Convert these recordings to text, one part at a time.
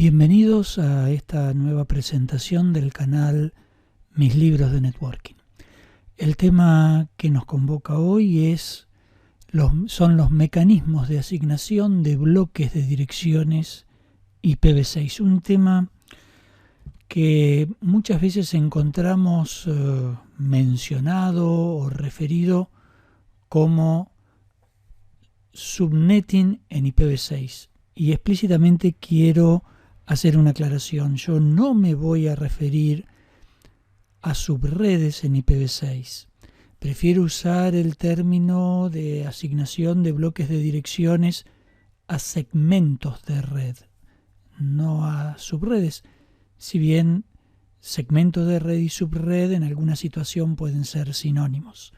Bienvenidos a esta nueva presentación del canal Mis Libros de Networking. El tema que nos convoca hoy son los mecanismos de asignación de bloques de direcciones IPv6, un tema que muchas veces encontramos mencionado o referido como subnetting en IPv6. Y explícitamente quiero hacer una aclaración. Yo no me voy a referir a subredes en IPv6. Prefiero usar el término de asignación de bloques de direcciones a segmentos de red, no a subredes. Si bien segmento de red y subred en alguna situación pueden ser sinónimos.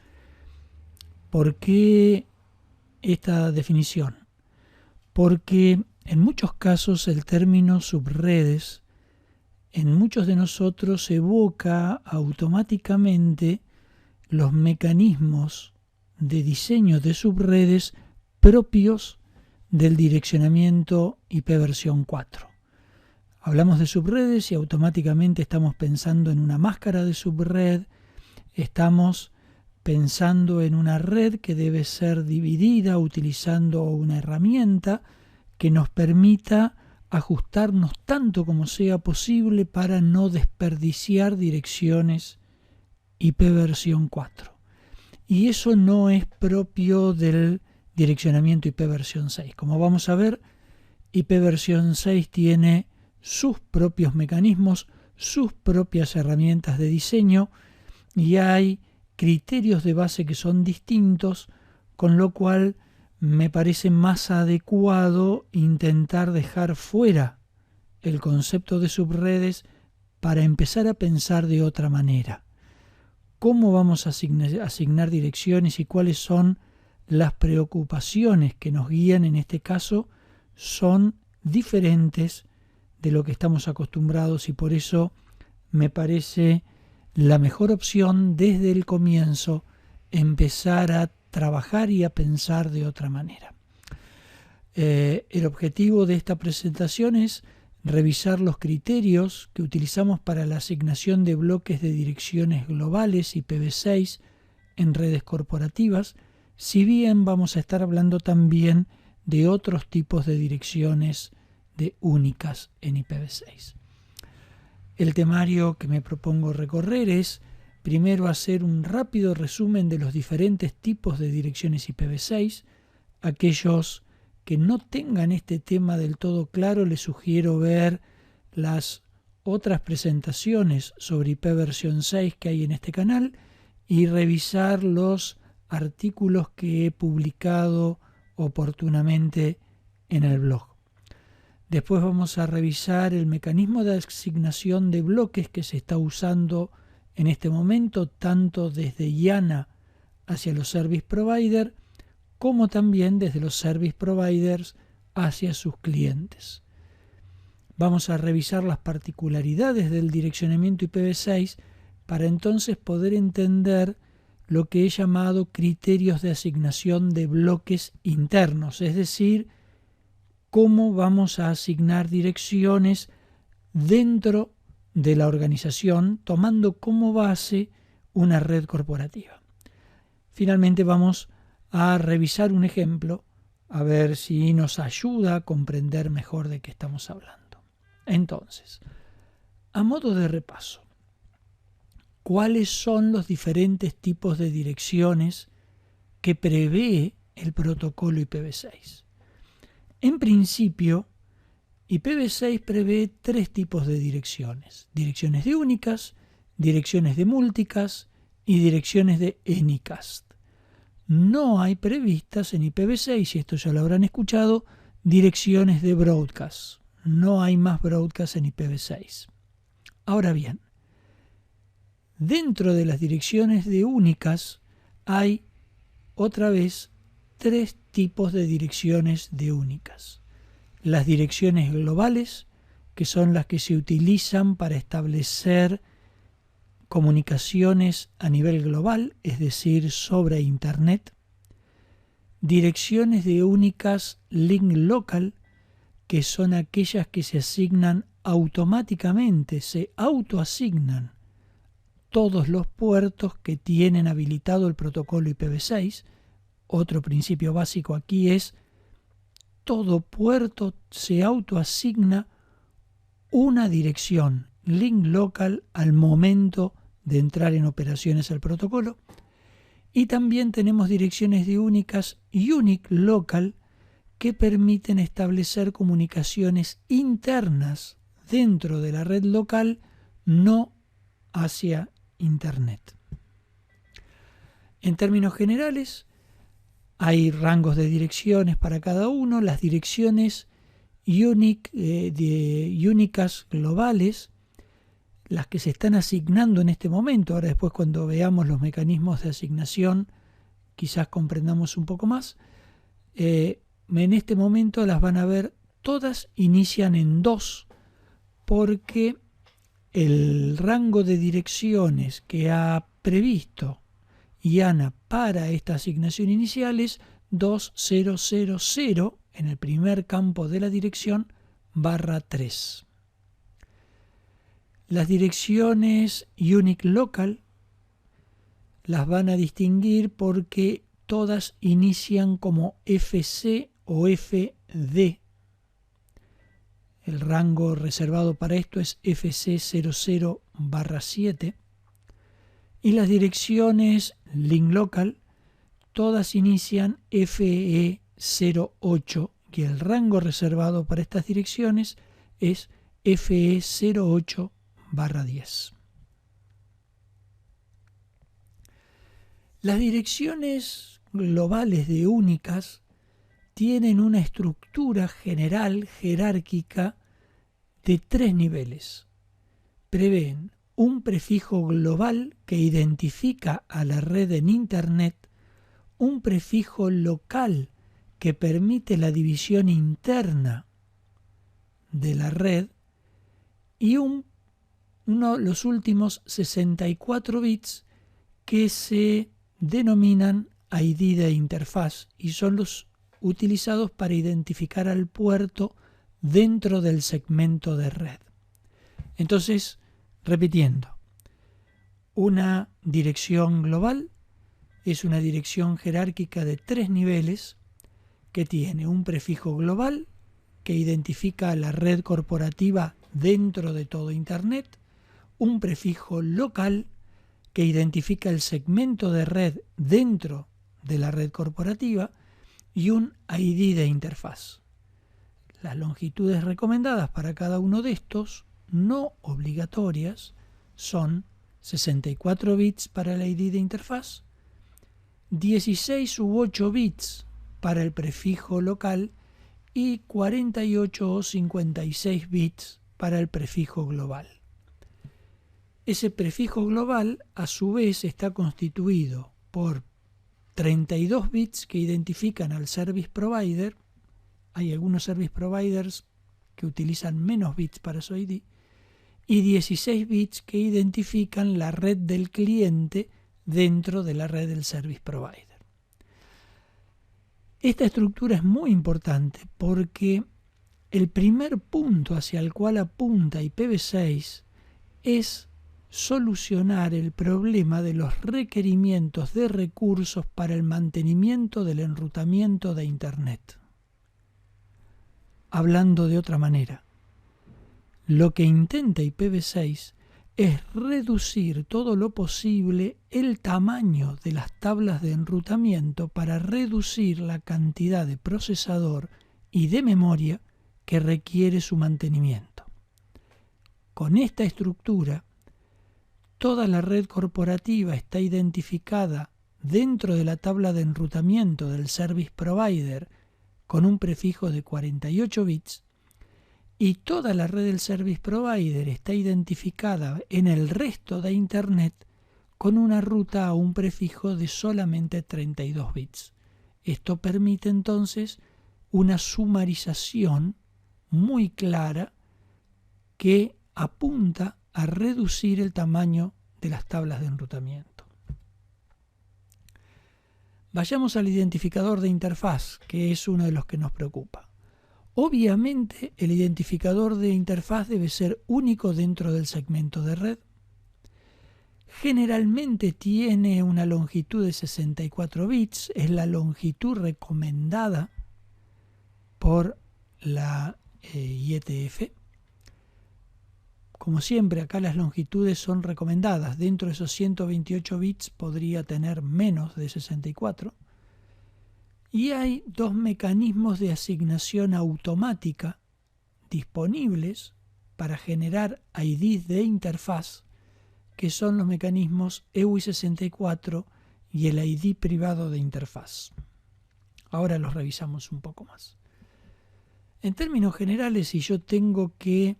¿Por qué esta definición? Porque en muchos casos el término subredes en muchos de nosotros evoca automáticamente los mecanismos de diseño de subredes propios del direccionamiento IP versión 4. Hablamos de subredes y automáticamente estamos pensando en una máscara de subred, estamos pensando en una red que debe ser dividida utilizando una herramienta que nos permita ajustarnos tanto como sea posible para no desperdiciar direcciones IP versión 4. Y eso no es propio del direccionamiento IP versión 6. Como vamos a ver, IP versión 6 tiene sus propios mecanismos, sus propias herramientas de diseño y hay criterios de base que son distintos, con lo cual me parece más adecuado intentar dejar fuera el concepto de subredes para empezar a pensar de otra manera. ¿Cómo vamos a asignar direcciones y cuáles son las preocupaciones que nos guían en este caso? Son diferentes de lo que estamos acostumbrados y por eso me parece la mejor opción desde el comienzo empezar a trabajar y a pensar de otra manera. El objetivo de esta presentación es revisar los criterios que utilizamos para la asignación de bloques de direcciones globales IPv6 en redes corporativas, si bien vamos a estar hablando también de otros tipos de direcciones de únicas en IPv6. El temario que me propongo recorrer es primero hacer un rápido resumen de los diferentes tipos de direcciones IPv6. Aquellos que no tengan este tema del todo claro, les sugiero ver las otras presentaciones sobre IP versión 6 que hay en este canal y revisar los artículos que he publicado oportunamente en el blog. Después vamos a revisar el mecanismo de asignación de bloques que se está usando en este momento, tanto desde IANA hacia los service providers, como también desde los service providers hacia sus clientes. Vamos a revisar las particularidades del direccionamiento IPv6 para entonces poder entender lo que he llamado criterios de asignación de bloques internos, es decir, cómo vamos a asignar direcciones dentro de la organización, tomando como base una red corporativa. Finalmente vamos a revisar un ejemplo, a ver si nos ayuda a comprender mejor de qué estamos hablando. Entonces, a modo de repaso, ¿cuáles son los diferentes tipos de direcciones que prevé el protocolo IPv6? En principio, IPv6 prevé tres tipos de direcciones: direcciones de únicas, direcciones de multicast y direcciones de anycast. No hay previstas en IPv6, y esto ya lo habrán escuchado, direcciones de broadcast. No hay más broadcast en IPv6. Ahora bien, dentro de las direcciones de únicas hay otra vez tres tipos de direcciones de únicas. Las direcciones globales, que son las que se utilizan para establecer comunicaciones a nivel global, es decir, sobre Internet. Direcciones de únicas link local, que son aquellas que se asignan automáticamente, se autoasignan todos los puertos que tienen habilitado el protocolo IPv6. Otro principio básico aquí es: todo puerto se autoasigna una dirección link local al momento de entrar en operaciones al protocolo. Y también tenemos direcciones de únicas unique local que permiten establecer comunicaciones internas dentro de la red local, no hacia Internet. En términos generales, hay rangos de direcciones para cada uno. Las direcciones únicas globales, las que se están asignando en este momento, ahora después cuando veamos los mecanismos de asignación quizás comprendamos un poco más, en este momento las van a ver, todas inician en 2, porque el rango de direcciones que ha previsto IANA para esta asignación inicial es 2000 en el primer campo de la dirección /3. Las direcciones unique local las van a distinguir porque todas inician como FC o FD. El rango reservado para esto es FC00/7. Y las direcciones link local todas inician FE08, y el rango reservado para estas direcciones es FE08/10. Las direcciones globales de únicas tienen una estructura general jerárquica de 3 niveles. Prevén un prefijo global que identifica a la red en Internet, un prefijo local que permite la división interna de la red y los últimos 64 bits que se denominan ID de interfaz y son los utilizados para identificar al puerto dentro del segmento de red. Entonces, repitiendo, una dirección global es una dirección jerárquica de 3 niveles que tiene un prefijo global que identifica a la red corporativa dentro de todo Internet, un prefijo local que identifica el segmento de red dentro de la red corporativa y un ID de interfaz. Las longitudes recomendadas para cada uno de estos, no obligatorias, son 64 bits para el ID de interfaz, 16 u 8 bits para el prefijo local y 48 o 56 bits para el prefijo global. Ese prefijo global, a su vez, está constituido por 32 bits que identifican al service provider. Hay algunos service providers que utilizan menos bits para su ID, y 16 bits que identifican la red del cliente dentro de la red del service provider. Esta estructura es muy importante porque el primer punto hacia el cual apunta IPv6 es solucionar el problema de los requerimientos de recursos para el mantenimiento del enrutamiento de Internet. Hablando de otra manera, lo que intenta IPv6 es reducir todo lo posible el tamaño de las tablas de enrutamiento para reducir la cantidad de procesador y de memoria que requiere su mantenimiento. Con esta estructura, toda la red corporativa está identificada dentro de la tabla de enrutamiento del service provider con un prefijo de 48 bits, y toda la red del service provider está identificada en el resto de Internet con una ruta a un prefijo de solamente 32 bits. Esto permite entonces una sumarización muy clara que apunta a reducir el tamaño de las tablas de enrutamiento. Vayamos al identificador de interfaz, que es uno de los que nos preocupa. Obviamente, el identificador de interfaz debe ser único dentro del segmento de red. Generalmente tiene una longitud de 64 bits, es la longitud recomendada por la IETF. Como siempre, acá las longitudes son recomendadas. Dentro de esos 128 bits podría tener menos de 64. Y hay dos mecanismos de asignación automática disponibles para generar IDs de interfaz, que son los mecanismos EWI64 y el ID privado de interfaz. Ahora los revisamos un poco más. En términos generales, si yo tengo que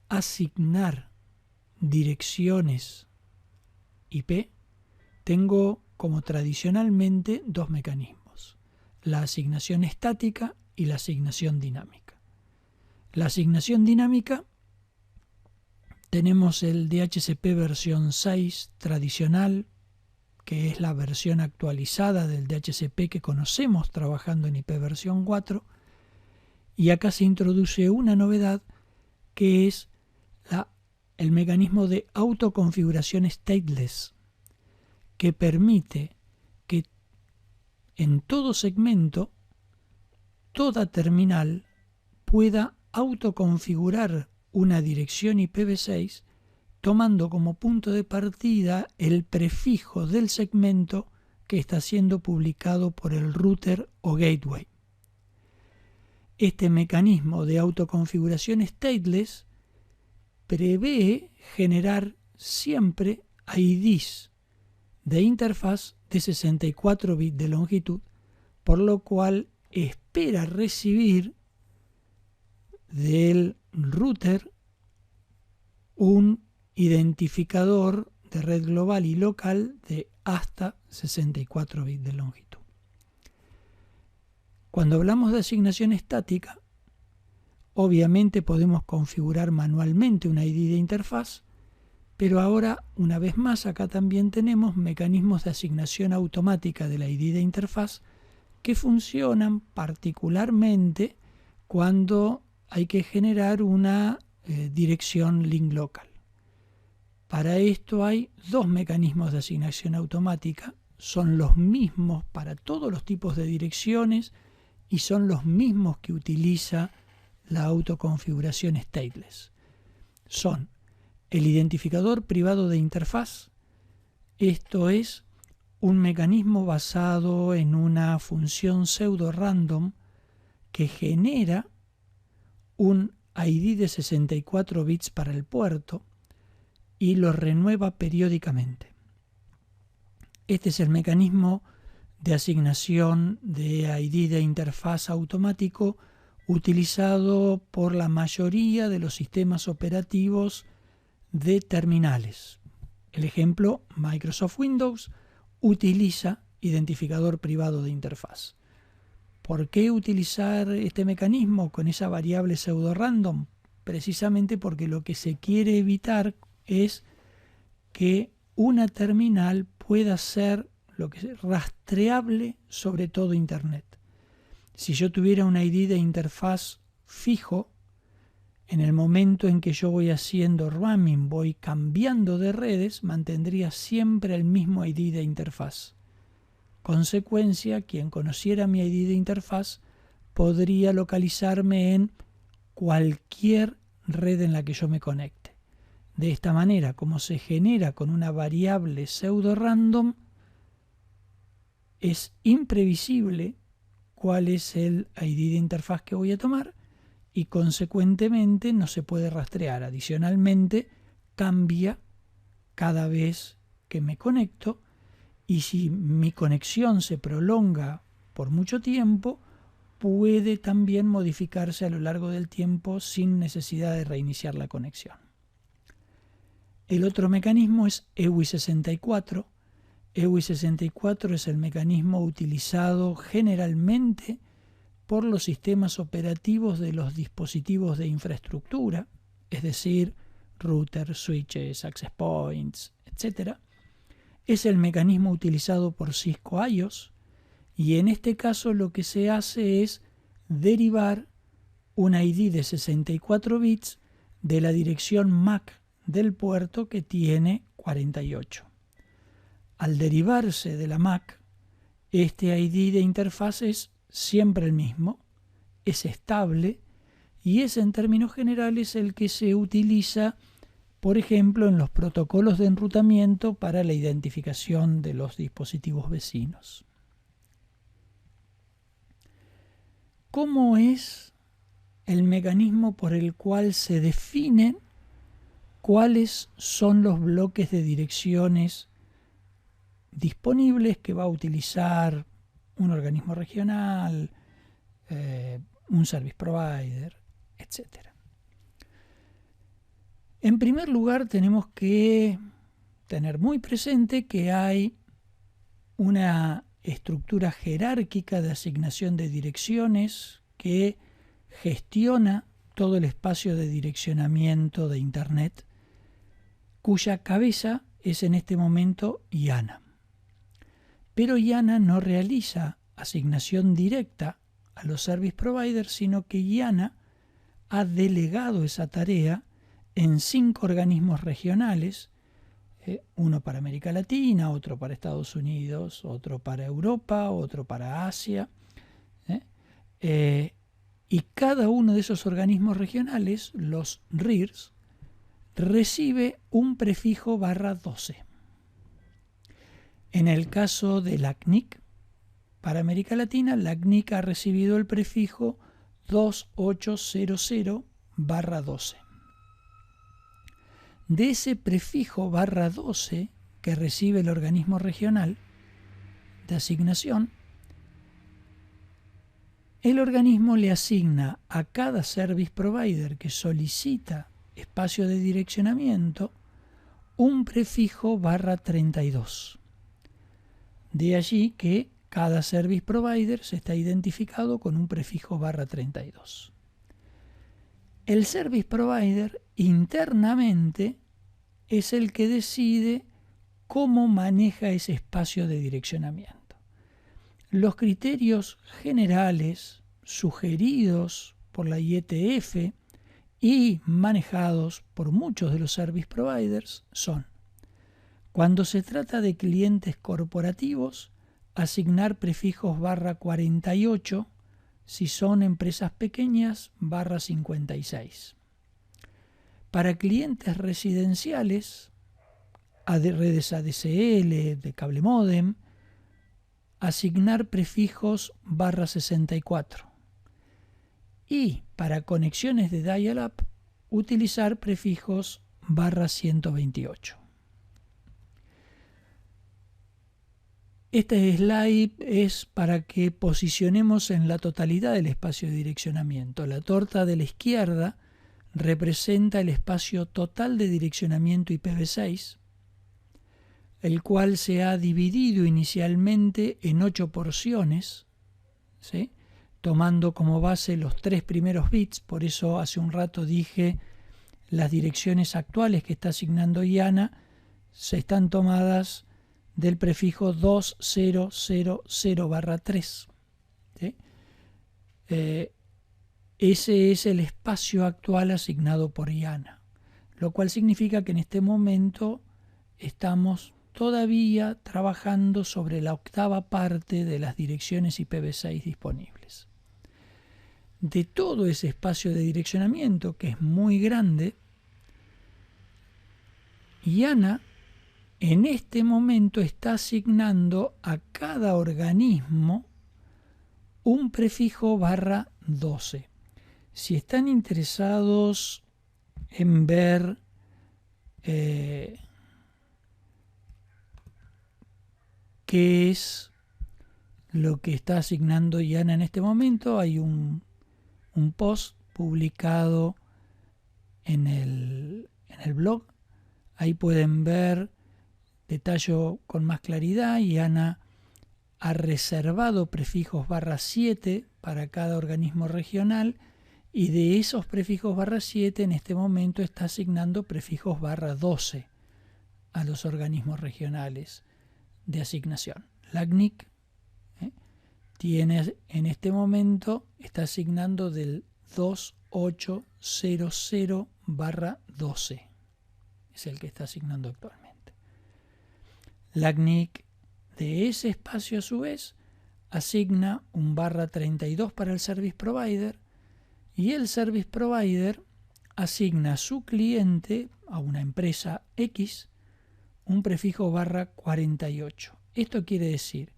asignar direcciones IP, tengo como tradicionalmente dos mecanismos: la asignación estática y la asignación dinámica. La asignación dinámica, tenemos el DHCP versión 6 tradicional, que es la versión actualizada del DHCP que conocemos trabajando en IP versión 4, y acá se introduce una novedad que es el mecanismo de autoconfiguración stateless, que permite que en todo segmento, toda terminal pueda autoconfigurar una dirección IPv6 tomando como punto de partida el prefijo del segmento que está siendo publicado por el router o gateway. Este mecanismo de autoconfiguración stateless prevé generar siempre IDs de interfaz de 64 bits de longitud, por lo cual espera recibir del router un identificador de red global y local de hasta 64 bits de longitud. Cuando hablamos de asignación estática, obviamente podemos configurar manualmente una ID de interfaz, pero ahora, una vez más, acá también tenemos mecanismos de asignación automática de la ID de interfaz que funcionan particularmente cuando hay que generar una dirección link local. Para esto hay dos mecanismos de asignación automática, son los mismos para todos los tipos de direcciones y son los mismos que utiliza la autoconfiguración stateless. Son el identificador privado de interfaz, esto es un mecanismo basado en una función pseudo random que genera un ID de 64 bits para el puerto y lo renueva periódicamente. Este es el mecanismo de asignación de ID de interfaz automático utilizado por la mayoría de los sistemas operativos de terminales. El ejemplo, Microsoft Windows utiliza identificador privado de interfaz. ¿Por qué utilizar este mecanismo con esa variable pseudo random? Precisamente porque lo que se quiere evitar es que una terminal pueda ser lo que es rastreable sobre todo Internet. Si yo tuviera un ID de interfaz fijo, en el momento en que yo voy haciendo roaming, voy cambiando de redes, mantendría siempre el mismo ID de interfaz. Consecuencia, quien conociera mi ID de interfaz podría localizarme en cualquier red en la que yo me conecte. De esta manera, como se genera con una variable pseudo random, es imprevisible cuál es el ID de interfaz que voy a tomar y consecuentemente no se puede rastrear. Adicionalmente, cambia cada vez que me conecto y si mi conexión se prolonga por mucho tiempo, puede también modificarse a lo largo del tiempo sin necesidad de reiniciar la conexión. El otro mecanismo es EWI64. EWI64 es el mecanismo utilizado generalmente por los sistemas operativos de los dispositivos de infraestructura, es decir, routers, switches, access points, etc. Es el mecanismo utilizado por Cisco iOS y en este caso lo que se hace es derivar un ID de 64 bits de la dirección MAC del puerto que tiene 48. Al derivarse de la MAC, este ID de interfaz es siempre el mismo, es estable y es en términos generales el que se utiliza, por ejemplo, en los protocolos de enrutamiento para la identificación de los dispositivos vecinos. ¿Cómo es el mecanismo por el cual se definen cuáles son los bloques de direcciones disponibles que va a utilizar un organismo regional, un service provider, etcétera? En primer lugar, tenemos que tener muy presente que hay una estructura jerárquica de asignación de direcciones que gestiona todo el espacio de direccionamiento de Internet, cuya cabeza es en este momento IANA. Pero IANA no realiza asignación directa a los service providers, sino que IANA ha delegado esa tarea en 5 organismos regionales, uno para América Latina, otro para Estados Unidos, otro para Europa, otro para Asia. Y cada uno de esos organismos regionales, los RIRs, recibe un prefijo /12. En el caso de la CNIC, para América Latina, la CNIC ha recibido el prefijo 2800/12. De ese prefijo /12 que recibe el organismo regional de asignación, el organismo le asigna a cada service provider que solicita espacio de direccionamiento un prefijo /32. De allí que cada service provider se está identificado con un prefijo /32. El service provider internamente es el que decide cómo maneja ese espacio de direccionamiento. Los criterios generales sugeridos por la IETF y manejados por muchos de los service providers son: cuando se trata de clientes corporativos, asignar prefijos /48, si son empresas pequeñas, /56. Para clientes residenciales, redes ADSL, de cable módem, asignar prefijos /64. Y para conexiones de dial-up, utilizar prefijos /128. Este slide es para que posicionemos en la totalidad del espacio de direccionamiento. La torta de la izquierda representa el espacio total de direccionamiento IPv6, el cual se ha dividido inicialmente en 8 porciones, ¿sí?, tomando como base los 3 primeros bits. Por eso hace un rato dije las direcciones actuales que está asignando IANA se están tomadas del prefijo 2000/3. ¿Sí? Ese es el espacio actual asignado por IANA, lo cual significa que en este momento estamos todavía trabajando sobre la 8ª parte de las direcciones IPv6 disponibles. De todo ese espacio de direccionamiento, que es muy grande, IANA en este momento está asignando a cada organismo un prefijo /12. Si están interesados en ver qué es lo que está asignando IANA en este momento, hay un post publicado en el blog. Ahí pueden ver detalle con más claridad. IANA ha reservado prefijos /7 para cada organismo regional, y de esos prefijos /7 en este momento está asignando prefijos /12 a los organismos regionales de asignación. La CNIC tiene en este momento, está asignando del 2800/12. Es el que está asignando actualmente. La CNIC de ese espacio a su vez asigna un /32 para el service provider y el service provider asigna a su cliente, a una empresa X, un prefijo /48. Esto quiere decir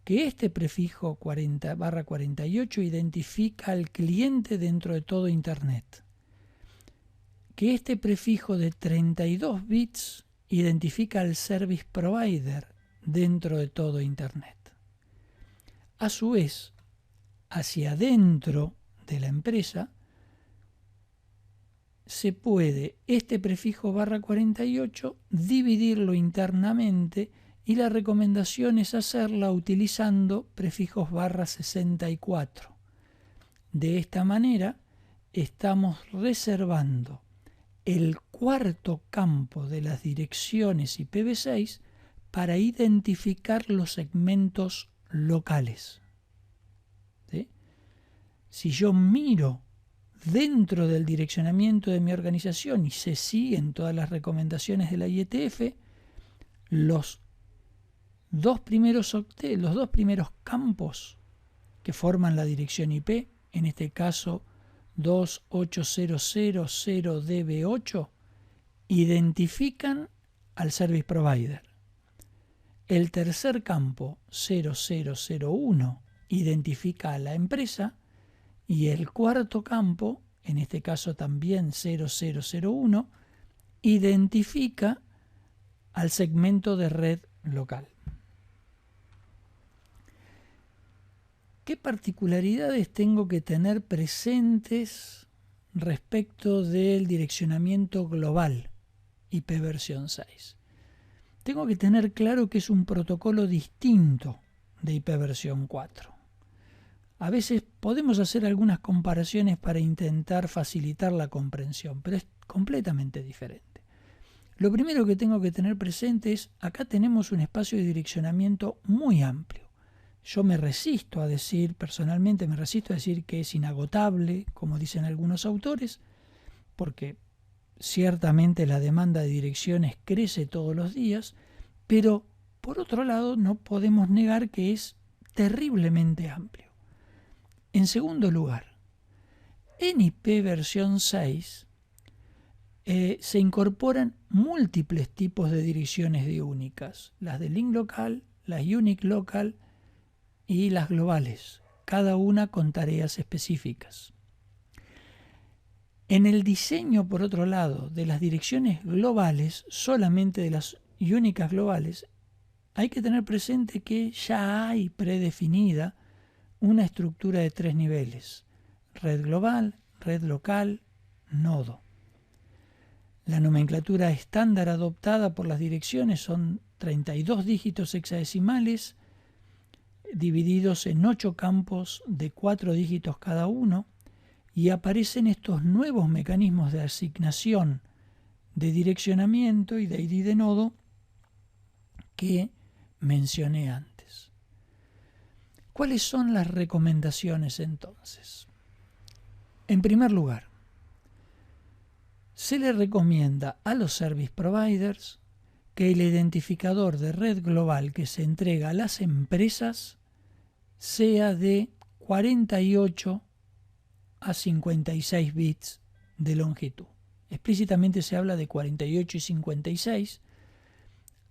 que este prefijo /48 identifica al cliente dentro de todo Internet. Que este prefijo de 32 bits identifica al service provider dentro de todo Internet. A su vez, hacia adentro de la empresa, se puede este prefijo /48 dividirlo internamente y la recomendación es hacerla utilizando prefijos /64. De esta manera estamos reservando el cuarto campo de las direcciones IPv6 para identificar los segmentos locales. ¿Sí? Si yo miro dentro del direccionamiento de mi organización y se siguen todas las recomendaciones de la IETF, los dos primeros campos que forman la dirección IP, en este caso 28000DB8, identifican al service provider. El tercer campo, 0001, identifica a la empresa y el cuarto campo, en este caso también 0001, identifica al segmento de red local. ¿Qué particularidades tengo que tener presentes respecto del direccionamiento global IP versión 6? Tengo que tener claro que es un protocolo distinto de IP versión 4. A veces podemos hacer algunas comparaciones para intentar facilitar la comprensión, pero es completamente diferente. Lo primero que tengo que tener presente es, acá tenemos un espacio de direccionamiento muy amplio. Yo personalmente me resisto a decir que es inagotable, como dicen algunos autores, porque ciertamente la demanda de direcciones crece todos los días, pero por otro lado no podemos negar que es terriblemente amplio. En segundo lugar, en IP versión 6 se incorporan múltiples tipos de direcciones de únicas, las de link local, las unique local y las globales, cada una con tareas específicas. En el diseño, por otro lado, de las direcciones globales, solamente de las únicas globales, hay que tener presente que ya hay predefinida una estructura de 3 niveles: red global, red local, nodo. La nomenclatura estándar adoptada por las direcciones son 32 dígitos hexadecimales divididos en 8 campos de 4 dígitos cada uno, y aparecen estos nuevos mecanismos de asignación de direccionamiento y de ID de nodo que mencioné antes. ¿Cuáles son las recomendaciones entonces? En primer lugar, se le recomienda a los service providers que el identificador de red global que se entrega a las empresas sea de 48 a 56 bits de longitud. Explícitamente se habla de 48 y 56.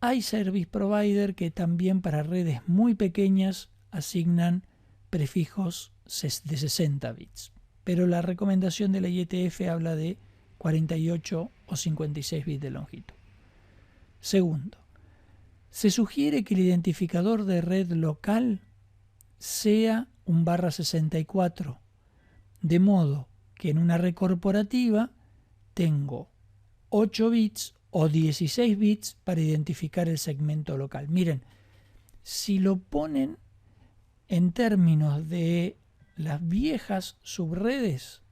Hay service provider que también para redes muy pequeñas asignan prefijos de 60 bits. Pero la recomendación de la IETF habla de 48 o 56 bits de longitud. Segundo, se sugiere que el identificador de red local sea un /64, de modo que en una red corporativa tengo 8 bits o 16 bits para identificar el segmento local. Miren, si lo ponen en términos de las viejas subredes,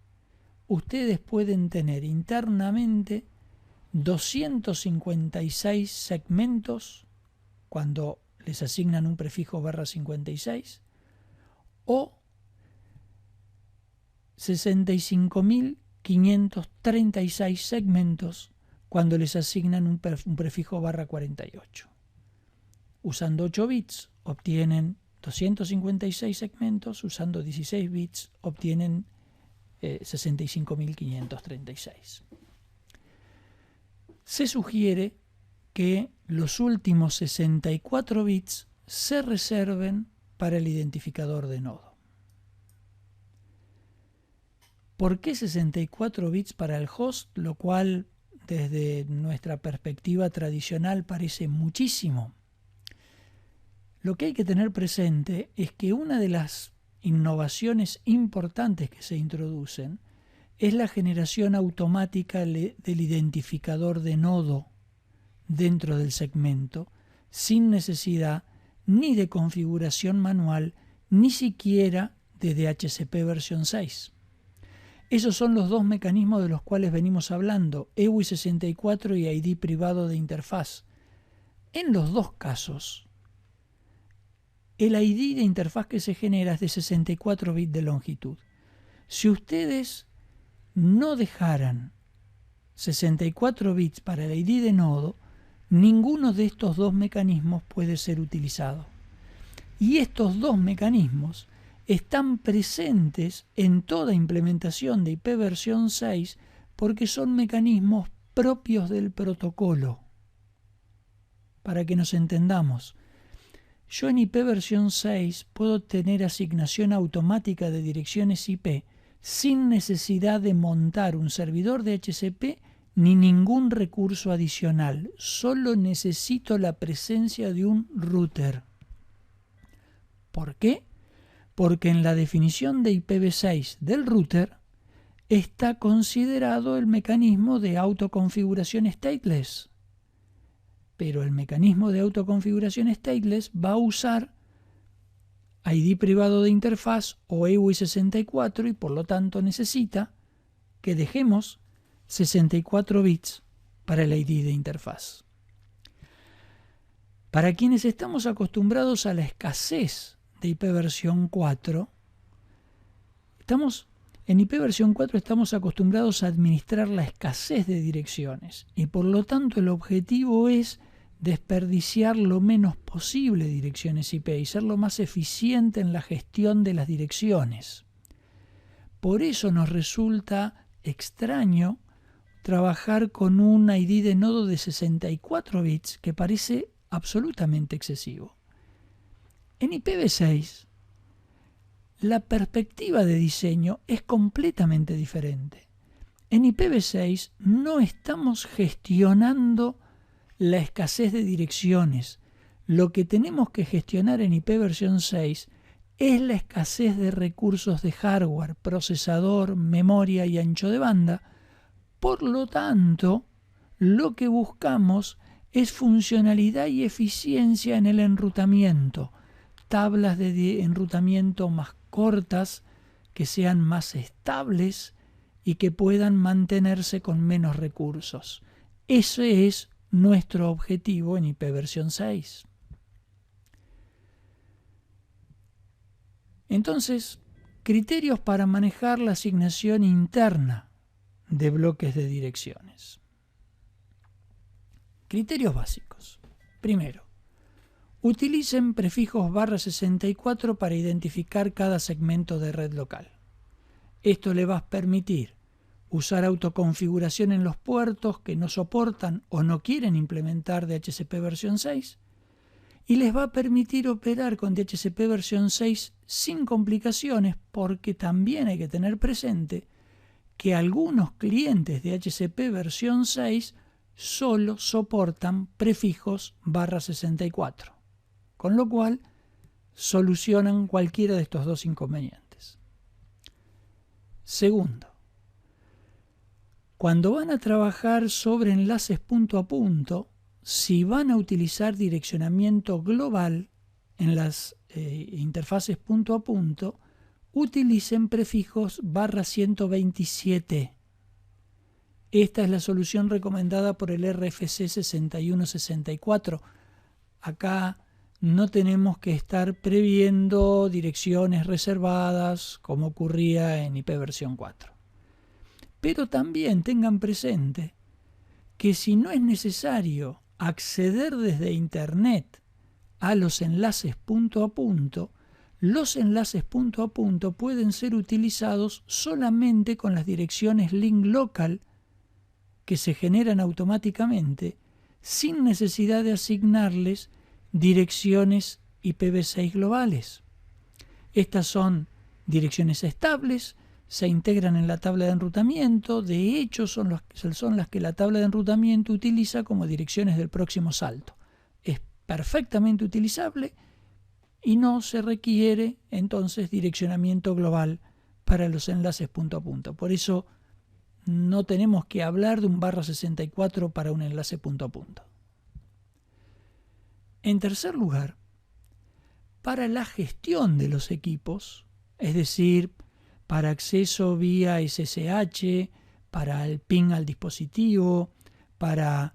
ustedes pueden tener internamente 256 segmentos cuando les asignan un prefijo /56, o 65.536 segmentos cuando les asignan un prefijo barra 48. Usando 8 bits obtienen 256 segmentos, usando 16 bits obtienen 65.536. Se sugiere que los últimos 64 bits se reserven para el identificador de nodo. ¿Por qué 64 bits para el host? Lo cual, desde nuestra perspectiva tradicional, parece muchísimo. Lo que hay que tener presente es que una de las innovaciones importantes que se introducen es la generación automática del identificador de nodo dentro del segmento, sin necesidad ni de configuración manual, ni siquiera de DHCP versión 6. Esos son los dos mecanismos de los cuales venimos hablando, EWI64 y ID privado de interfaz. En los dos casos, el ID de interfaz que se genera es de 64 bits de longitud. Si ustedes no dejaran 64 bits para el ID de nodo, ninguno de estos dos mecanismos puede ser utilizado. Y estos dos mecanismos están presentes en toda implementación de IP versión 6 porque son mecanismos propios del protocolo. Para que nos entendamos, yo en IP versión 6 puedo tener asignación automática de direcciones IP sin necesidad de montar un servidor de DHCP ni ningún recurso adicional. Solo necesito la presencia de un router. ¿Por qué? Porque en la definición de IPv6 del router está considerado el mecanismo de autoconfiguración stateless. Pero el mecanismo de autoconfiguración stateless va a usar ID privado de interfaz o EWI64 y por lo tanto necesita que dejemos 64 bits para el ID de interfaz. Para quienes estamos acostumbrados a la escasez de IP versión 4, en IP versión 4 estamos acostumbrados a administrar la escasez de direcciones y por lo tanto el objetivo es desperdiciar lo menos posible direcciones IP y ser lo más eficiente en la gestión de las direcciones. Por eso nos resulta extraño trabajar con un ID de nodo de 64 bits que parece absolutamente excesivo. En IPv6, la perspectiva de diseño es completamente diferente. En IPv6 no estamos gestionando la escasez de direcciones. Lo que tenemos que gestionar en IP versión 6 es la escasez de recursos de hardware, procesador, memoria y ancho de banda. Por lo tanto, lo que buscamos es funcionalidad y eficiencia en el enrutamiento, tablas de enrutamiento más cortas, que sean más estables y que puedan mantenerse con menos recursos. Ese es nuestro objetivo en IP versión 6. Entonces, criterios para manejar la asignación interna de bloques de direcciones. Criterios básicos. Primero, utilicen prefijos /64 para identificar cada segmento de red local. Esto le va a permitir usar autoconfiguración en los puertos que no soportan o no quieren implementar DHCP versión 6 y les va a permitir operar con DHCP versión 6 sin complicaciones, porque también hay que tener presente que algunos clientes de DHCP versión 6 solo soportan prefijos /64, con lo cual solucionan cualquiera de estos dos inconvenientes. Segundo, cuando van a trabajar sobre enlaces punto a punto, si van a utilizar direccionamiento global en las interfaces punto a punto, utilicen prefijos /127. Esta es la solución recomendada por el RFC 6164. Acá no tenemos que estar previendo direcciones reservadas como ocurría en IP versión 4. Pero también tengan presente que si no es necesario acceder desde Internet a los enlaces punto a punto, los enlaces punto a punto pueden ser utilizados solamente con las direcciones link local que se generan automáticamente sin necesidad de asignarles direcciones IPv6 globales. Estas son direcciones estables, se integran en la tabla de enrutamiento, de hecho son las que la tabla de enrutamiento utiliza como direcciones del próximo salto. Es perfectamente utilizable y no se requiere entonces direccionamiento global para los enlaces punto a punto. Por eso no tenemos que hablar de un /64 para un enlace punto a punto. En tercer lugar, para la gestión de los equipos, es decir, para acceso vía SSH, para el ping al dispositivo, para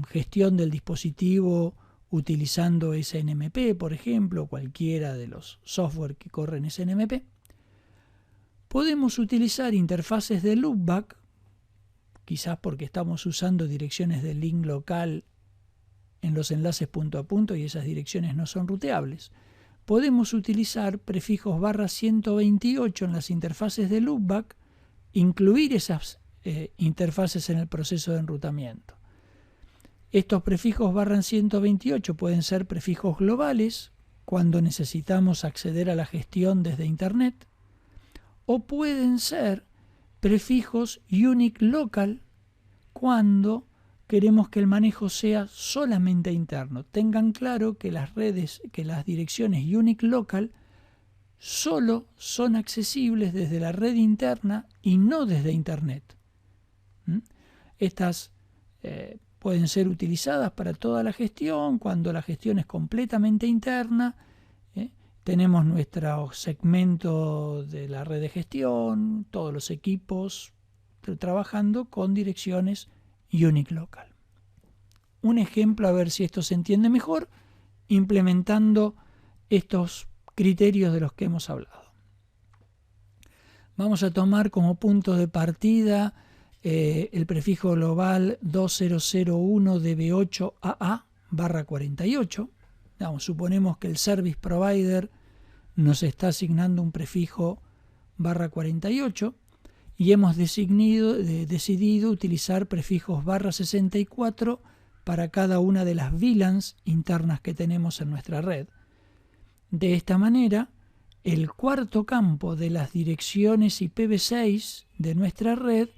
gestión del dispositivo utilizando SNMP, por ejemplo, cualquiera de los software que corren SNMP, podemos utilizar interfaces de loopback, quizás porque estamos usando direcciones de link local en los enlaces punto a punto y esas direcciones no son ruteables. Podemos utilizar prefijos /128 en las interfaces de loopback, incluir esas interfaces en el proceso de enrutamiento. Estos prefijos /128 pueden ser prefijos globales cuando necesitamos acceder a la gestión desde Internet, o pueden ser prefijos unique local cuando queremos que el manejo sea solamente interno. Tengan claro que las direcciones unique local solo son accesibles desde la red interna y no desde Internet. Estas pueden ser utilizadas para toda la gestión, cuando la gestión es completamente interna. Tenemos nuestro segmento de la red de gestión, todos los equipos trabajando con direcciones unique local. Un ejemplo, a ver si esto se entiende mejor, implementando estos criterios de los que hemos hablado. Vamos a tomar como punto de partida el prefijo global 2001db8AA/48. Suponemos que el service provider nos está asignando un prefijo /48 y hemos decidido utilizar prefijos /64 para cada una de las VLANs internas que tenemos en nuestra red. De esta manera, el cuarto campo de las direcciones IPv6 de nuestra red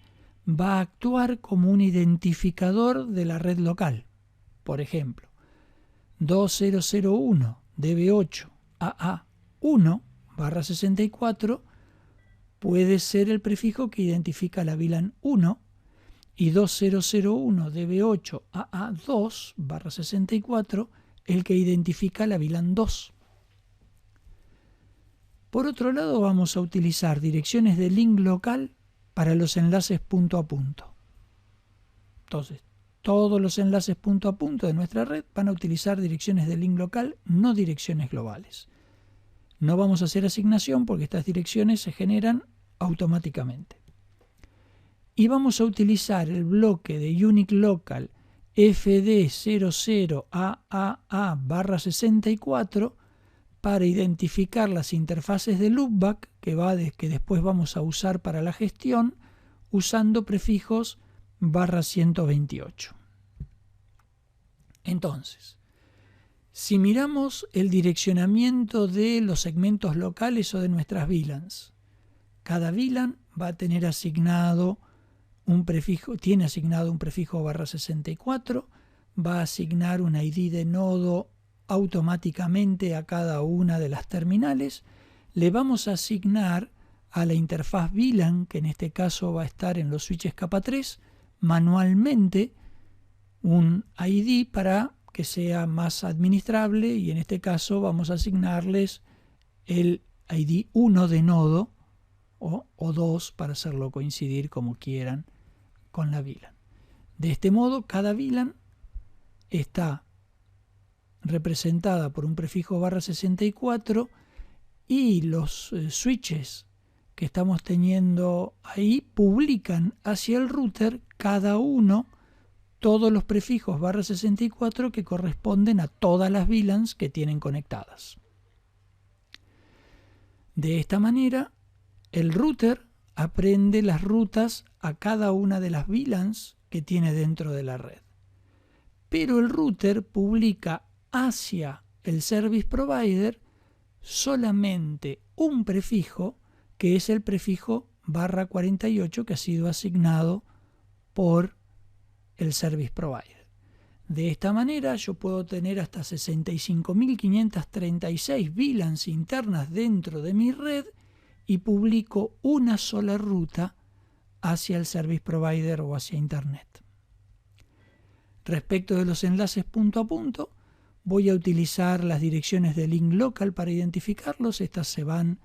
va a actuar como un identificador de la red local. Por ejemplo, 2001db8AA1/64 puede ser el prefijo que identifica la VLAN 1 y 2001db8AA2/64 el que identifica la VLAN 2. Por otro lado, vamos a utilizar direcciones de link local para los enlaces punto a punto. Entonces, todos los enlaces punto a punto de nuestra red van a utilizar direcciones de link local, no direcciones globales. No vamos a hacer asignación porque estas direcciones se generan automáticamente. Y vamos a utilizar el bloque de unique local fd00AAA/64 para identificar las interfaces de loopback que después vamos a usar para la gestión usando prefijos /128. Entonces, si miramos el direccionamiento de los segmentos locales o de nuestras VLANs, cada VLAN va a tener asignado un prefijo, tiene asignado un prefijo /64, va a asignar un ID de nodo automáticamente a cada una de las terminales. Le vamos a asignar a la interfaz VLAN, que en este caso va a estar en los switches capa 3, manualmente un ID para que sea más administrable, y en este caso vamos a asignarles el ID 1 de nodo o 2 para hacerlo coincidir como quieran con la VLAN. De este modo, cada VLAN está representada por un prefijo /64 y los switches que estamos teniendo ahí publican hacia el router cada uno todos los prefijos /64 que corresponden a todas las VLANs que tienen conectadas. De esta manera, el router aprende las rutas a cada una de las VLANs que tiene dentro de la red. Pero el router publica hacia el service provider solamente un prefijo, que es el prefijo /48 que ha sido asignado por el service provider. De esta manera yo puedo tener hasta 65.536 VLANs internas dentro de mi red y publico una sola ruta hacia el service provider o hacia internet. Respecto de los enlaces punto a punto, voy a utilizar las direcciones de link local para identificarlos. Estas se van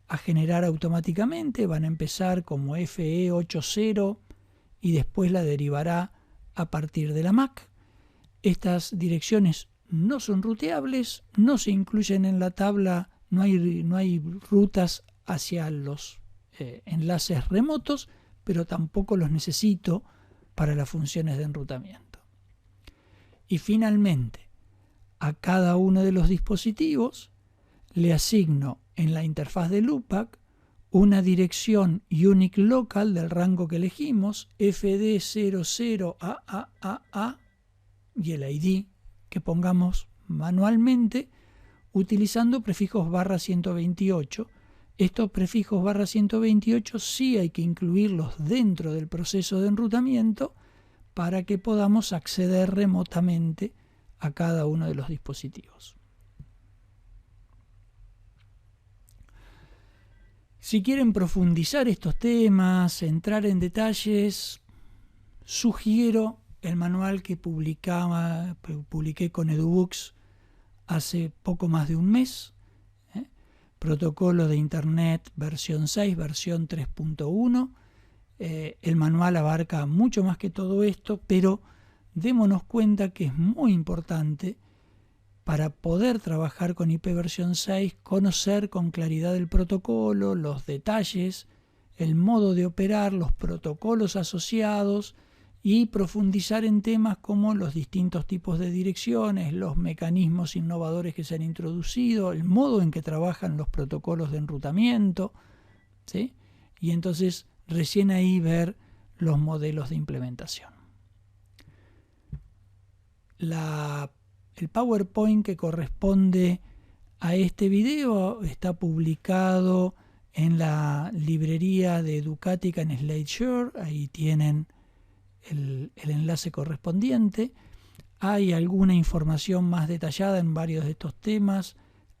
a generar automáticamente, van a empezar como FE80 y después la derivará a partir de la MAC. Estas direcciones no son ruteables, no se incluyen en la tabla, no hay rutas hacia los enlaces remotos, pero tampoco los necesito para las funciones de enrutamiento. Y finalmente, a cada uno de los dispositivos le asigno en la interfaz de Loopback una dirección unique local del rango que elegimos, FD00AAAA, y el ID que pongamos manualmente utilizando prefijos /128. Estos prefijos /128 sí hay que incluirlos dentro del proceso de enrutamiento para que podamos acceder remotamente a cada uno de los dispositivos. Si quieren profundizar estos temas, entrar en detalles, sugiero el manual que publiqué con EduBooks hace poco más de un mes, Protocolo de Internet versión 6, versión 3.1. El manual abarca mucho más que todo esto, pero démonos cuenta que es muy importante para poder trabajar con IP versión 6, conocer con claridad el protocolo, los detalles, el modo de operar, los protocolos asociados y profundizar en temas como los distintos tipos de direcciones, los mecanismos innovadores que se han introducido, el modo en que trabajan los protocolos de enrutamiento, ¿sí? Y entonces recién ahí ver los modelos de implementación. El PowerPoint que corresponde a este video está publicado en la librería de Educatica en SlideShare. Ahí tienen el enlace correspondiente. Hay alguna información más detallada en varios de estos temas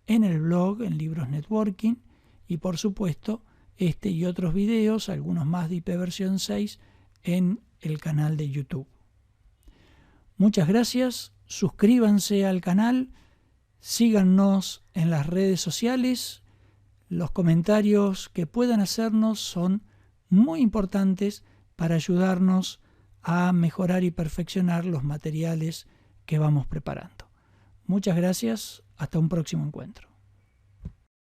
en el blog, en Libros Networking, y por supuesto este y otros videos, algunos más de IP versión 6, en el canal de YouTube. Muchas gracias, suscríbanse al canal, síganos en las redes sociales. Los comentarios que puedan hacernos son muy importantes para ayudarnos a mejorar y perfeccionar los materiales que vamos preparando. Muchas gracias, hasta un próximo encuentro.